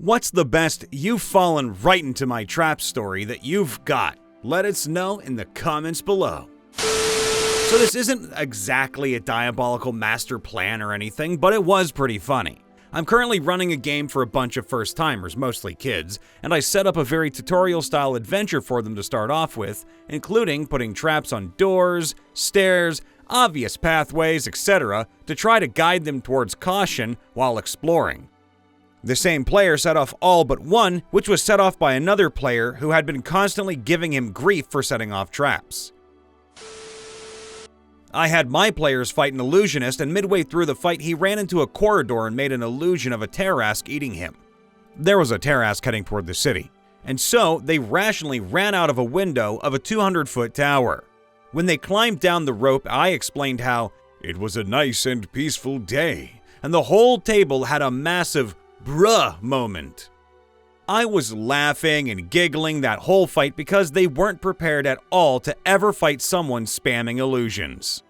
What's the best you've fallen right into my trap story that you've got? Let us know in the comments below. So this isn't exactly a diabolical master plan or anything, but it was pretty funny. I'm currently running a game for a bunch of first-timers, mostly kids, and I set up a very tutorial-style adventure for them to start off with, including putting traps on doors, stairs, obvious pathways, etc., to try to guide them towards caution while exploring. The same player set off all but one, which was set off by another player who had been constantly giving him grief for setting off traps. I had my players fight an illusionist, and midway through the fight he ran into a corridor and made an illusion of a Tarrasque eating him. There was a Tarrasque heading toward the city, and so they rationally ran out of a window of a 200-foot tower. When they climbed down the rope, I explained how it was a nice and peaceful day, and the whole table had a massive bruh moment. I was laughing and giggling that whole fight because they weren't prepared at all to ever fight someone spamming illusions.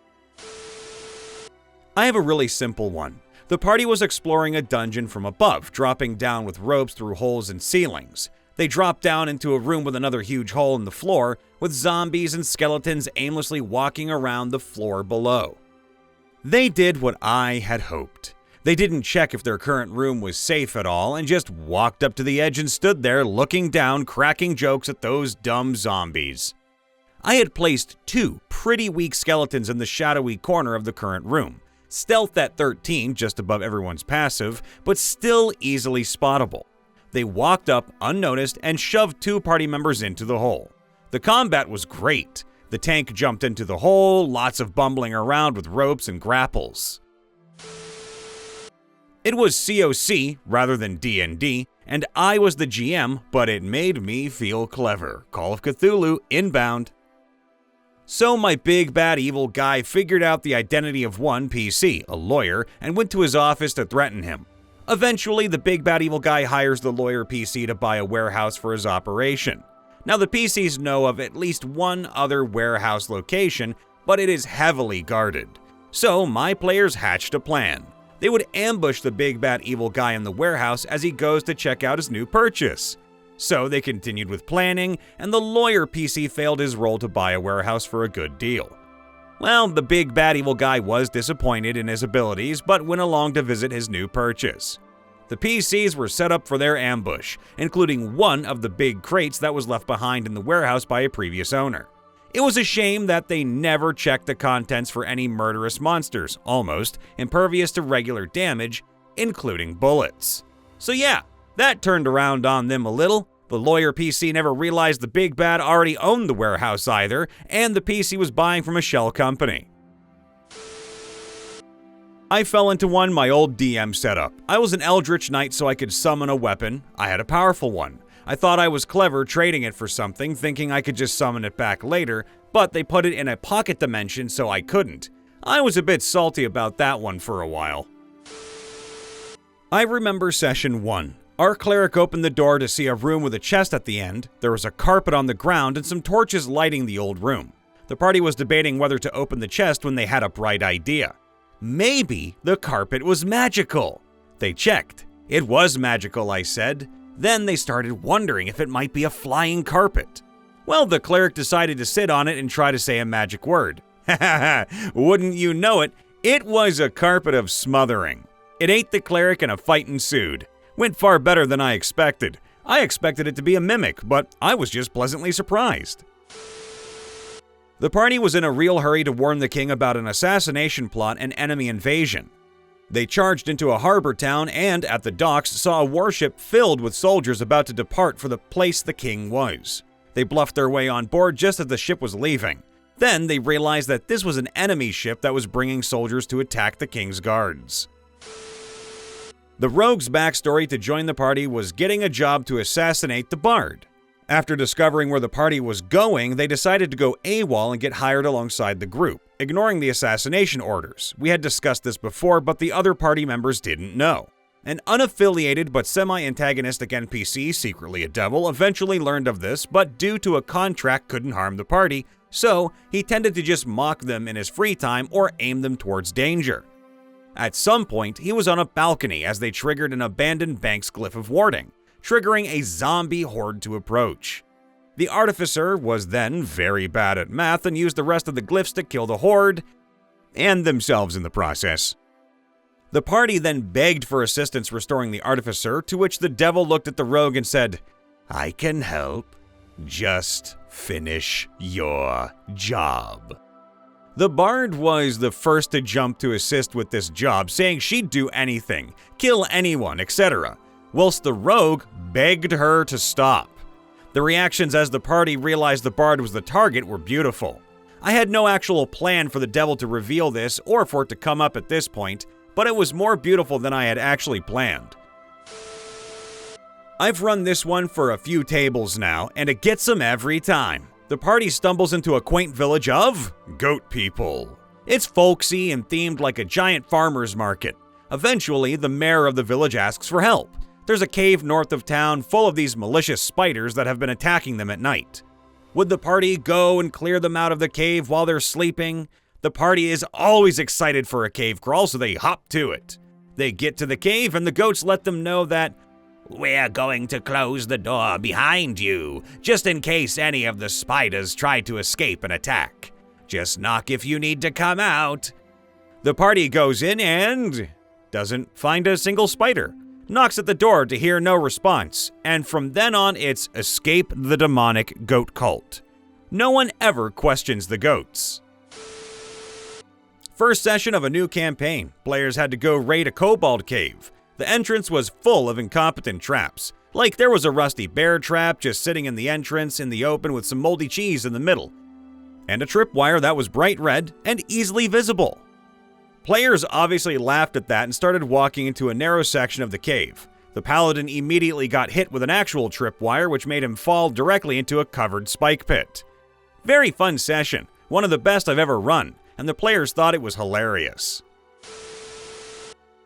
I have a really simple one. The party was exploring a dungeon from above, dropping down with ropes through holes in ceilings. They dropped down into a room with another huge hole in the floor, with zombies and skeletons aimlessly walking around the floor below. They did what I had hoped. They didn't check if their current room was safe at all and just walked up to the edge and stood there looking down, cracking jokes at those dumb zombies. I had placed two pretty weak skeletons in the shadowy corner of the current room, stealth at 13 just above everyone's passive, but still easily spottable. They walked up unnoticed and shoved two party members into the hole. The combat was great. The tank jumped into the hole, lots of bumbling around with ropes and grapples. It was COC rather than DND, and I was the GM, but it made me feel clever. Call of Cthulhu inbound. So my big bad evil guy figured out the identity of one PC, a lawyer, and went to his office to threaten him. Eventually, the big bad evil guy hires the lawyer PC to buy a warehouse for his operation. Now the PCs know of at least one other warehouse location, but it is heavily guarded. So my players hatched a plan. They would ambush the big bad evil guy in the warehouse as he goes to check out his new purchase. So they continued with planning, and the lawyer PC failed his role to buy a warehouse for a good deal. Well, the big bad evil guy was disappointed in his abilities, but went along to visit his new purchase. The PCs were set up for their ambush, including one of the big crates that was left behind in the warehouse by a previous owner. It was a shame that they never checked the contents for any murderous monsters, almost impervious to regular damage, including bullets. So yeah, that turned around on them a little. The lawyer PC never realized the big bad already owned the warehouse either, and the PC was buying from a shell company. I fell into one my old DM setup. I was an Eldritch Knight so I could summon a weapon. I had a powerful one. I thought I was clever trading it for something, thinking I could just summon it back later, but they put it in a pocket dimension so I couldn't. I was a bit salty about that one for a while. I remember session 1. Our cleric opened the door to see a room with a chest at the end. There was a carpet on the ground and some torches lighting the old room. The party was debating whether to open the chest when they had a bright idea. Maybe the carpet was magical. They checked. It was magical, I said. Then they started wondering if it might be a flying carpet. Well, the cleric decided to sit on it and try to say a magic word. Wouldn't you know it, it was a carpet of smothering. It ate the cleric and a fight ensued. Went far better than I expected. I expected it to be a mimic, but I was just pleasantly surprised. The party was in a real hurry to warn the king about an assassination plot and enemy invasion. They charged into a harbor town and, at the docks, saw a warship filled with soldiers about to depart for the place the king was. They bluffed their way on board just as the ship was leaving. Then they realized that this was an enemy ship that was bringing soldiers to attack the king's guards. The rogue's backstory to join the party was getting a job to assassinate the bard. After discovering where the party was going, they decided to go AWOL and get hired alongside the group, ignoring the assassination orders. We had discussed this before, but the other party members didn't know. An unaffiliated but semi-antagonistic NPC, secretly a devil, eventually learned of this, but due to a contract couldn't harm the party, so he tended to just mock them in his free time or aim them towards danger. At some point, he was on a balcony as they triggered an abandoned bank's glyph of warding. triggering a zombie horde to approach. The artificer was then very bad at math and used the rest of the glyphs to kill the horde, and themselves in the process. The party then begged for assistance restoring the artificer, to which the devil looked at the rogue and said, "I can help. Just finish your job." The bard was the first to jump to assist with this job, saying she'd do anything, kill anyone, etc., whilst the rogue begged her to stop. The reactions as the party realized the bard was the target were beautiful. I had no actual plan for the devil to reveal this or for it to come up at this point, but it was more beautiful than I had actually planned. I've run this one for a few tables now, and it gets them every time. The party stumbles into a quaint village of goat people. It's folksy and themed like a giant farmer's market. Eventually, the mayor of the village asks for help. There's a cave north of town full of these malicious spiders that have been attacking them at night. Would the party go and clear them out of the cave while they're sleeping? The party is always excited for a cave crawl, so they hop to it. They get to the cave and the goats let them know that, "We're going to close the door behind you, just in case any of the spiders try to escape and attack. Just knock if you need to come out." The party goes in and doesn't find a single spider. Knocks at the door to hear no response, and from then on it's escape the demonic goat cult. No one ever questions the goats. First session of a new campaign, players had to go raid a kobold cave. The entrance was full of incompetent traps. Like there was a rusty bear trap just sitting in the entrance in the open with some moldy cheese in the middle, and a tripwire that was bright red and easily visible. Players obviously laughed at that and started walking into a narrow section of the cave. The paladin immediately got hit with an actual tripwire, which made him fall directly into a covered spike pit. Very fun session, one of the best I've ever run, and the players thought it was hilarious.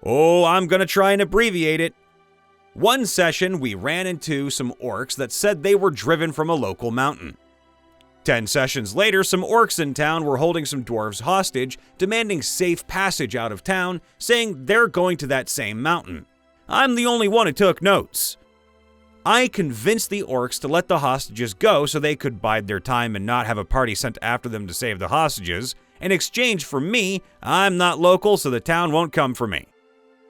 Oh, I'm gonna try and abbreviate it. One session, we ran into some orcs that said they were driven from a local mountain. 10 sessions later, some orcs in town were holding some dwarves hostage, demanding safe passage out of town, saying they're going to that same mountain. I'm the only one who took notes. I convinced the orcs to let the hostages go so they could bide their time and not have a party sent after them to save the hostages. In exchange for me, I'm not local, so the town won't come for me.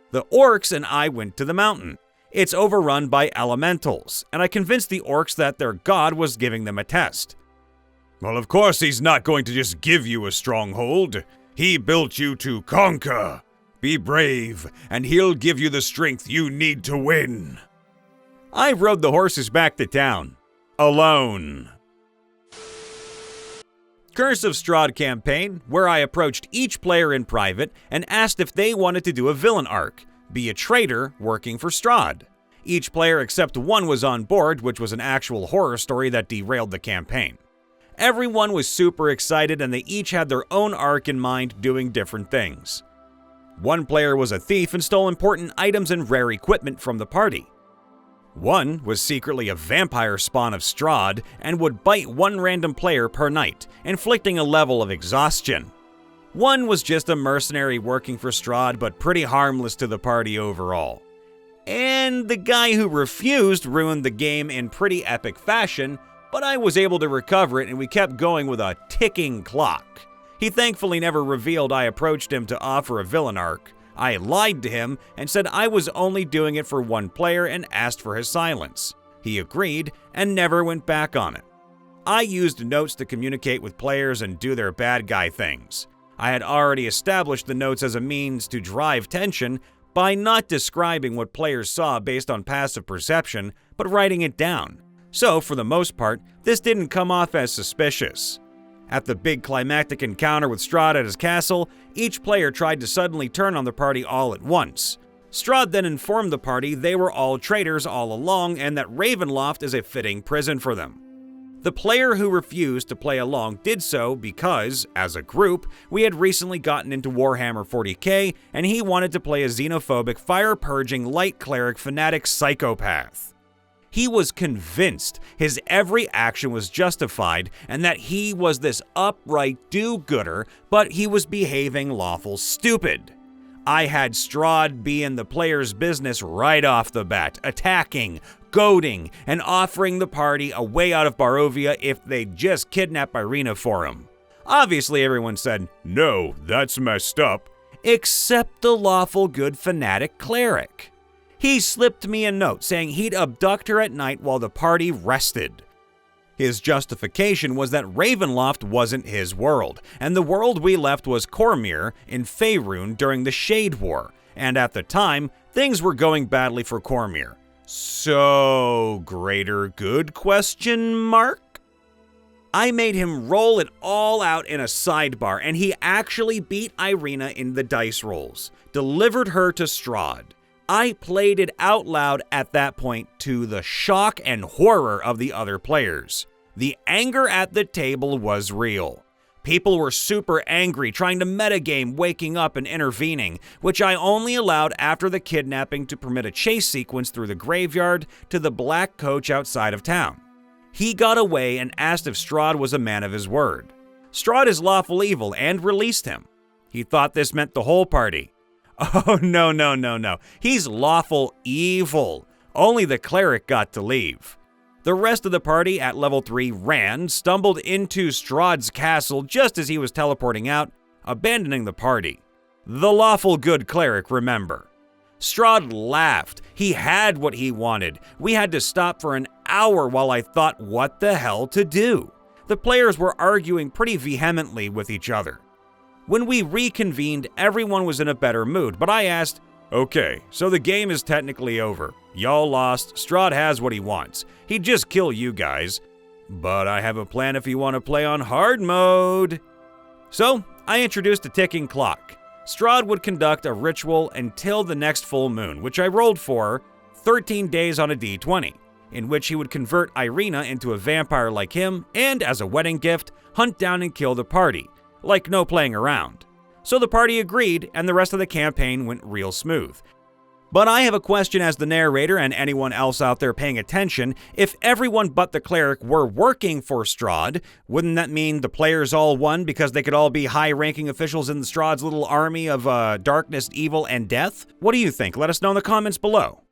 The orcs and I went to the mountain. It's overrun by elementals, and I convinced the orcs that their god was giving them a test. "Well, of course he's not going to just give you a stronghold. He built you to conquer. Be brave, and he'll give you the strength you need to win." I rode the horses back to town. Alone. Curse of Strahd campaign, where I approached each player in private and asked if they wanted to do a villain arc, be a traitor working for Strahd. Each player except one was on board, which was an actual horror story that derailed the campaign. Everyone was super excited and they each had their own arc in mind, doing different things. One player was a thief and stole important items and rare equipment from the party. One was secretly a vampire spawn of Strahd and would bite one random player per night, inflicting a level of exhaustion. One was just a mercenary working for Strahd, but pretty harmless to the party overall. And the guy who refused ruined the game in pretty epic fashion, but I was able to recover it and we kept going with a ticking clock. He thankfully never revealed I approached him to offer a villain arc. I lied to him and said I was only doing it for one player and asked for his silence. He agreed and never went back on it. I used notes to communicate with players and do their bad guy things. I had already established the notes as a means to drive tension by not describing what players saw based on passive perception, but writing it down. So, for the most part, this didn't come off as suspicious. At the big climactic encounter with Strahd at his castle, each player tried to suddenly turn on the party all at once. Strahd then informed the party they were all traitors all along and that Ravenloft is a fitting prison for them. The player who refused to play along did so because, as a group, we had recently gotten into Warhammer 40k and he wanted to play a xenophobic, fire-purging, light cleric fanatic psychopath. He was convinced his every action was justified and that he was this upright do-gooder, but he was behaving lawful stupid. I had Strahd be in the player's business right off the bat, attacking, goading and offering the party a way out of Barovia if they'd just kidnap Irina for him. Obviously, everyone said, "No, that's messed up," except the lawful good fanatic cleric. He slipped me a note saying he'd abduct her at night while the party rested. His justification was that Ravenloft wasn't his world, and the world we left was Cormyr in Faerun during the Shade War, and at the time, things were going badly for Cormyr. So, greater good, question mark? I made him roll it all out in a sidebar, and he actually beat Irina in the dice rolls, delivered her to Strahd. I played it out loud at that point to the shock and horror of the other players. The anger at the table was real. People were super angry, trying to metagame, waking up and intervening, which I only allowed after the kidnapping to permit a chase sequence through the graveyard to the black coach outside of town. He got away and asked if Strahd was a man of his word. Strahd is lawful evil and released him. He thought this meant the whole party. Oh, no. He's lawful evil. Only the cleric got to leave. The rest of the party at level 3 ran, stumbled into Strahd's castle just as he was teleporting out, abandoning the party. The lawful good cleric, remember. Strahd laughed. He had what he wanted. We had to stop for an hour while I thought what the hell to do. The players were arguing pretty vehemently with each other. When we reconvened, everyone was in a better mood, but I asked, "Okay, so the game is technically over. Y'all lost. Strahd has what he wants. He'd just kill you guys. But I have a plan if you want to play on hard mode." So, I introduced a ticking clock. Strahd would conduct a ritual until the next full moon, which I rolled for 13 days on a d20, in which he would convert Irina into a vampire like him, and as a wedding gift, hunt down and kill the party. Like no playing around. So the party agreed, and the rest of the campaign went real smooth. But I have a question as the narrator and anyone else out there paying attention. If everyone but the cleric were working for Strahd, wouldn't that mean the players all won because they could all be high-ranking officials in Strahd's little army of darkness, evil, and death? What do you think? Let us know in the comments below.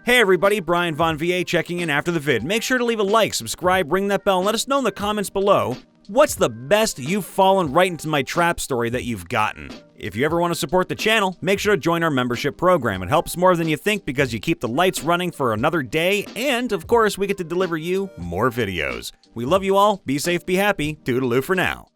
Hey everybody, Brian Von VA checking in after the vid. Make sure to leave a like, subscribe, ring that bell, and let us know in the comments below what's the best you've fallen right into my trap story that you've gotten. If you ever want to support the channel, make sure to join our membership program. It helps more than you think because you keep the lights running for another day, and of course we get to deliver you more videos. We love you all, be safe, be happy, toodaloo for now.